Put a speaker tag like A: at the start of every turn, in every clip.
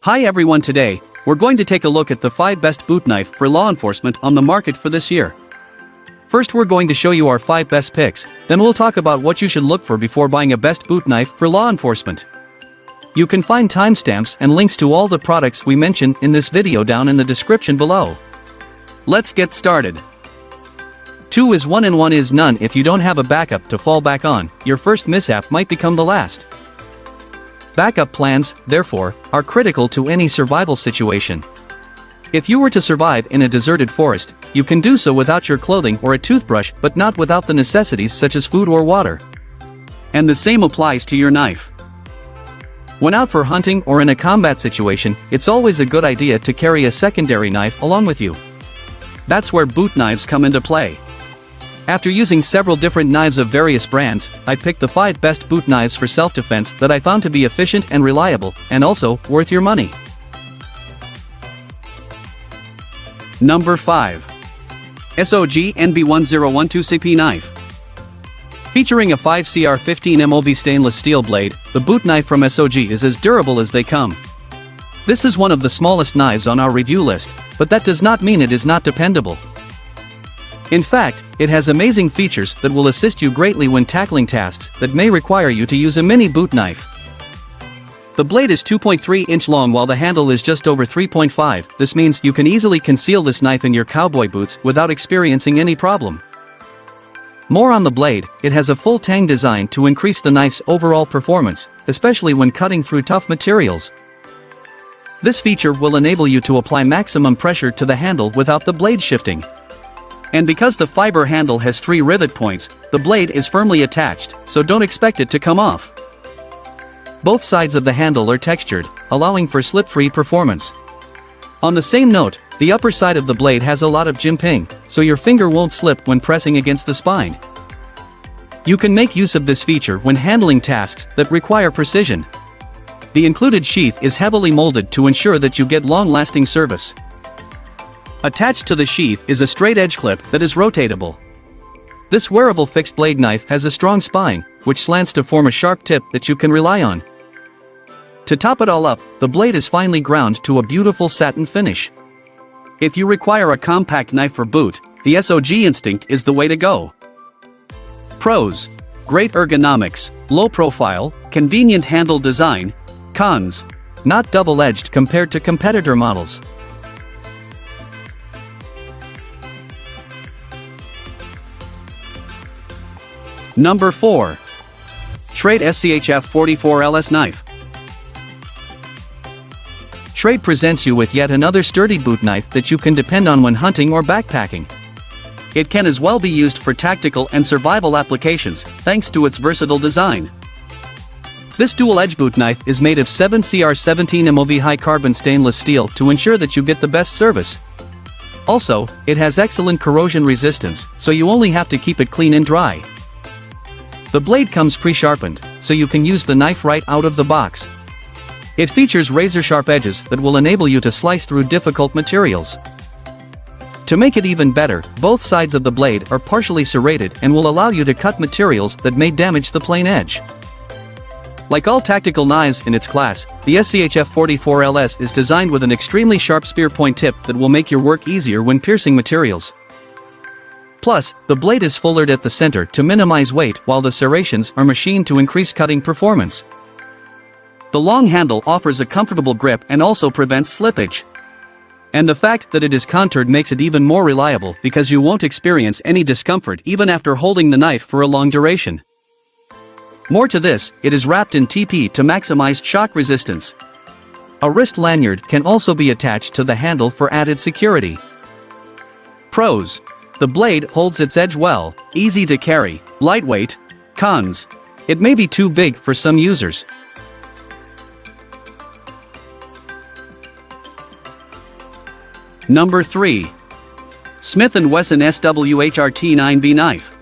A: Hi everyone, today, we're going to take a look at the 5 best boot knife for law enforcement on the market for this year. First, we're going to show you our 5 best picks, then we'll talk about what you should look for before buying a best boot knife for law enforcement. You can find timestamps and links to all the products we mentioned in this video down in the description below. Let's get started. 2 is 1 and 1 is none. If you don't have a backup to fall back on, your first mishap might become the last. Backup plans, therefore, are critical to any survival situation. If you were to survive in a deserted forest, you can do so without your clothing or a toothbrush, but not without the necessities such as food or water. And the same applies to your knife. When out for hunting or in a combat situation, it's always a good idea to carry a secondary knife along with you. That's where boot knives come into play. After using several different knives of various brands, I picked the 5 best boot knives for self-defense that I found to be efficient and reliable, and also worth your money. Number 5. SOG NB1012CP Knife. Featuring a 5cr15 MOV stainless steel blade, the boot knife from SOG is as durable as they come. This is one of the smallest knives on our review list, but that does not mean it is not dependable. In fact, it has amazing features that will assist you greatly when tackling tasks that may require you to use a mini boot knife. The blade is 2.3 inch long while the handle is just over 3.5. This means you can easily conceal this knife in your cowboy boots without experiencing any problem. More on the blade, it has a full tang design to increase the knife's overall performance, especially when cutting through tough materials. This feature will enable you to apply maximum pressure to the handle without the blade shifting. And because the fiber handle has 3 rivet points, the blade is firmly attached, so don't expect it to come off. Both sides of the handle are textured, allowing for slip-free performance. On the same note, the upper side of the blade has a lot of jimping, so your finger won't slip when pressing against the spine. You can make use of this feature when handling tasks that require precision. The included sheath is heavily molded to ensure that you get long-lasting service. Attached to the sheath is a straight edge clip that is rotatable. This wearable fixed blade knife has a strong spine, which slants to form a sharp tip that you can rely on. To top it all up, the blade is finely ground to a beautiful satin finish. If you require a compact knife for boot, the SOG Instinct is the way to go. Pros: great ergonomics, low profile, convenient handle design. Cons: not double-edged compared to competitor models. Number 4. Schrade SCHF 44LS Knife. Schrade presents you with yet another sturdy boot knife that you can depend on when hunting or backpacking. It can as well be used for tactical and survival applications, thanks to its versatile design. This dual-edge boot knife is made of 7cr17 MOV high-carbon stainless steel to ensure that you get the best service. Also, it has excellent corrosion resistance, so you only have to keep it clean and dry. The blade comes pre-sharpened, so you can use the knife right out of the box. It features razor-sharp edges that will enable you to slice through difficult materials. To make it even better, both sides of the blade are partially serrated and will allow you to cut materials that may damage the plain edge. Like all tactical knives in its class, the SCHF 44LS is designed with an extremely sharp spear point tip that will make your work easier when piercing materials. Plus, the blade is fullered at the center to minimize weight while the serrations are machined to increase cutting performance. The long handle offers a comfortable grip and also prevents slippage. And the fact that it is contoured makes it even more reliable because you won't experience any discomfort even after holding the knife for a long duration. More to this, it is wrapped in TP to maximize shock resistance. A wrist lanyard can also be attached to the handle for added security. Pros: the blade holds its edge well, easy to carry, lightweight. Cons: it may be too big for some users. Number 3. Smith & Wesson SWHRT9B Knife.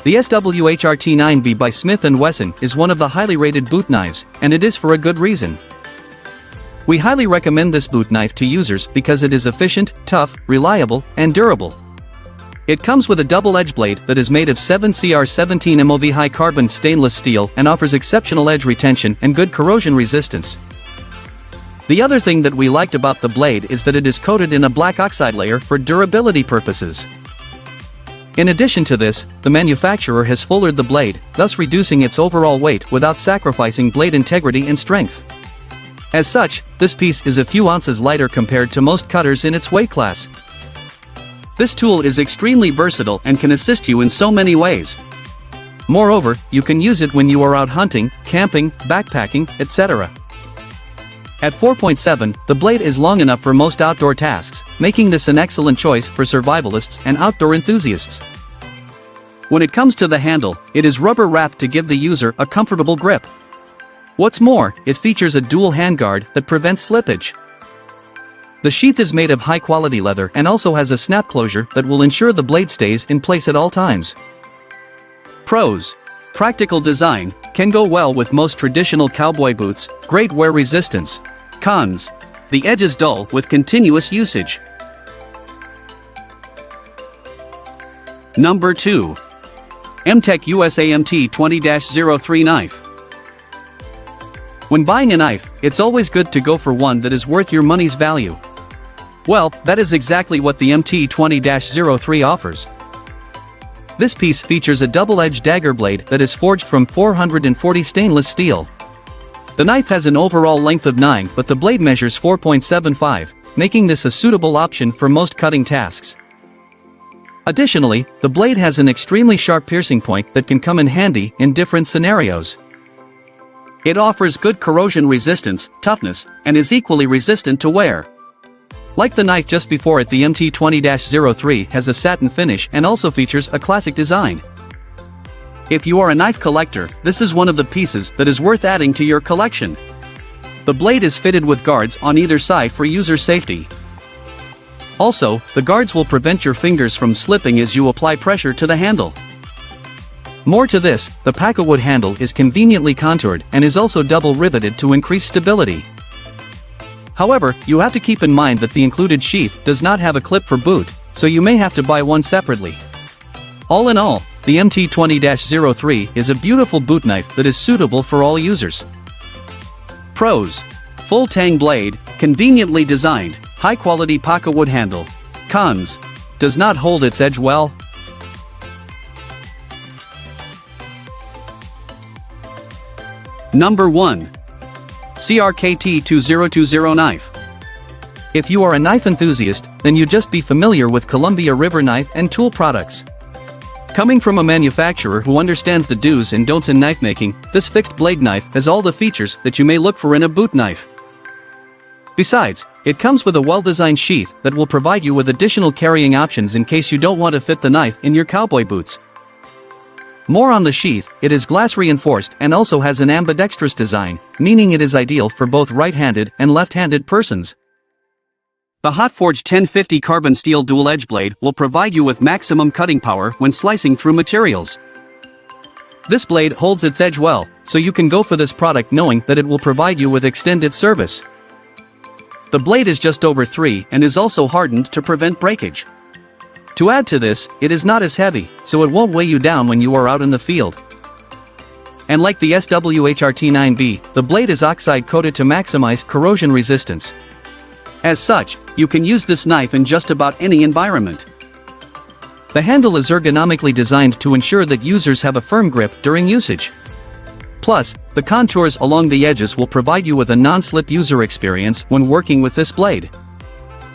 A: The SWHRT9B by Smith & Wesson is one of the highly rated boot knives, and it is for a good reason. We highly recommend this boot knife to users because it is efficient, tough, reliable, and durable. It comes with a double-edge blade that is made of 7cr17 MOV high-carbon stainless steel and offers exceptional edge retention and good corrosion resistance. The other thing that we liked about the blade is that it is coated in a black oxide layer for durability purposes. In addition to this, the manufacturer has fullered the blade, thus reducing its overall weight without sacrificing blade integrity and strength. As such, this piece is a few ounces lighter compared to most cutters in its weight class. This tool is extremely versatile and can assist you in so many ways. Moreover, you can use it when you are out hunting, camping, backpacking, etc. At 4.7, the blade is long enough for most outdoor tasks, making this an excellent choice for survivalists and outdoor enthusiasts. When it comes to the handle, it is rubber wrapped to give the user a comfortable grip. What's more, it features a dual handguard that prevents slippage. The sheath is made of high-quality leather and also has a snap closure that will ensure the blade stays in place at all times. Pros: practical design, can go well with most traditional cowboy boots, great wear resistance. Cons: the edge is dull with continuous usage. Number 2. MTech USA MT20-03 Knife. When buying a knife, it's always good to go for one that is worth your money's value. Well, that is exactly what the MT20-03 offers. This piece features a double-edged dagger blade that is forged from 440 stainless steel. The knife has an overall length of 9, but the blade measures 4.75, making this a suitable option for most cutting tasks. Additionally, the blade has an extremely sharp piercing point that can come in handy in different scenarios. It offers good corrosion resistance, toughness, and is equally resistant to wear. Like the knife just before it, the MT20-03 has a satin finish and also features a classic design. If you are a knife collector, this is one of the pieces that is worth adding to your collection. The blade is fitted with guards on either side for user safety. Also, the guards will prevent your fingers from slipping as you apply pressure to the handle. More to this, the Packwood handle is conveniently contoured and is also double riveted to increase stability. However, you have to keep in mind that the included sheath does not have a clip for boot, so you may have to buy one separately. All in all, the MT20-03 is a beautiful boot knife that is suitable for all users. Pros: full tang blade, conveniently designed, high-quality Packwood handle. Cons: does not hold its edge well. Number 1. CRKT2020 Knife. If you are a knife enthusiast, then you just be familiar with Columbia River knife and tool products. Coming from a manufacturer who understands the do's and don'ts in knife making, this fixed blade knife has all the features that you may look for in a boot knife. Besides, it comes with a well-designed sheath that will provide you with additional carrying options in case you don't want to fit the knife in your cowboy boots. More on the sheath, it is glass reinforced and also has an ambidextrous design, meaning it is ideal for both right-handed and left-handed persons. The hot forged 1050 carbon steel dual edge blade will provide you with maximum cutting power when slicing through materials. This blade holds its edge well, so you can go for this product knowing that it will provide you with extended service. The blade is just over 3 and is also hardened to prevent breakage. To add to this, it is not as heavy, so it won't weigh you down when you are out in the field. And like the SWHRT9B, the blade is oxide coated to maximize corrosion resistance. As such, you can use this knife in just about any environment. The handle is ergonomically designed to ensure that users have a firm grip during usage. Plus, the contours along the edges will provide you with a non-slip user experience when working with this blade.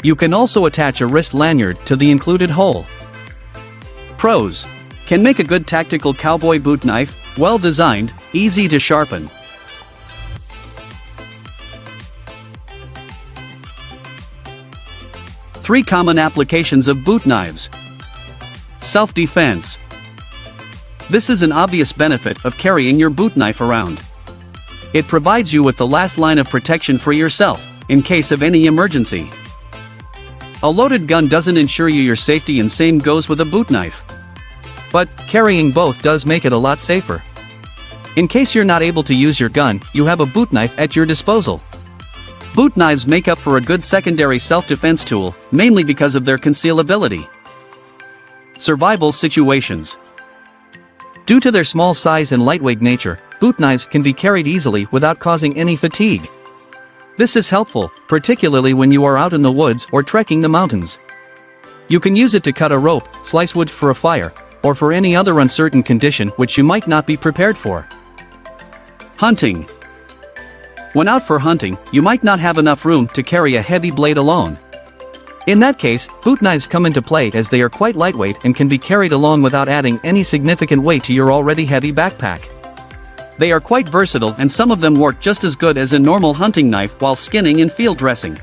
A: You can also attach a wrist lanyard to the included hole. Pros: can make a good tactical cowboy boot knife, well designed, easy to sharpen. Three common applications of boot knives. Self-defense. This is an obvious benefit of carrying your boot knife around. It provides you with the last line of protection for yourself, in case of any emergency. A loaded gun doesn't ensure you your safety, and same goes with a boot knife. But carrying both does make it a lot safer. In case you're not able to use your gun, you have a boot knife at your disposal. Boot knives make up for a good secondary self-defense tool, mainly because of their concealability. Survival situations. Due to their small size and lightweight nature, boot knives can be carried easily without causing any fatigue. This is helpful, particularly when you are out in the woods or trekking the mountains. You can use it to cut a rope, slice wood for a fire, or for any other uncertain condition which you might not be prepared for. Hunting. When out for hunting, you might not have enough room to carry a heavy blade alone. In that case, boot knives come into play as they are quite lightweight and can be carried along without adding any significant weight to your already heavy backpack. They are quite versatile and some of them work just as good as a normal hunting knife while skinning and field dressing.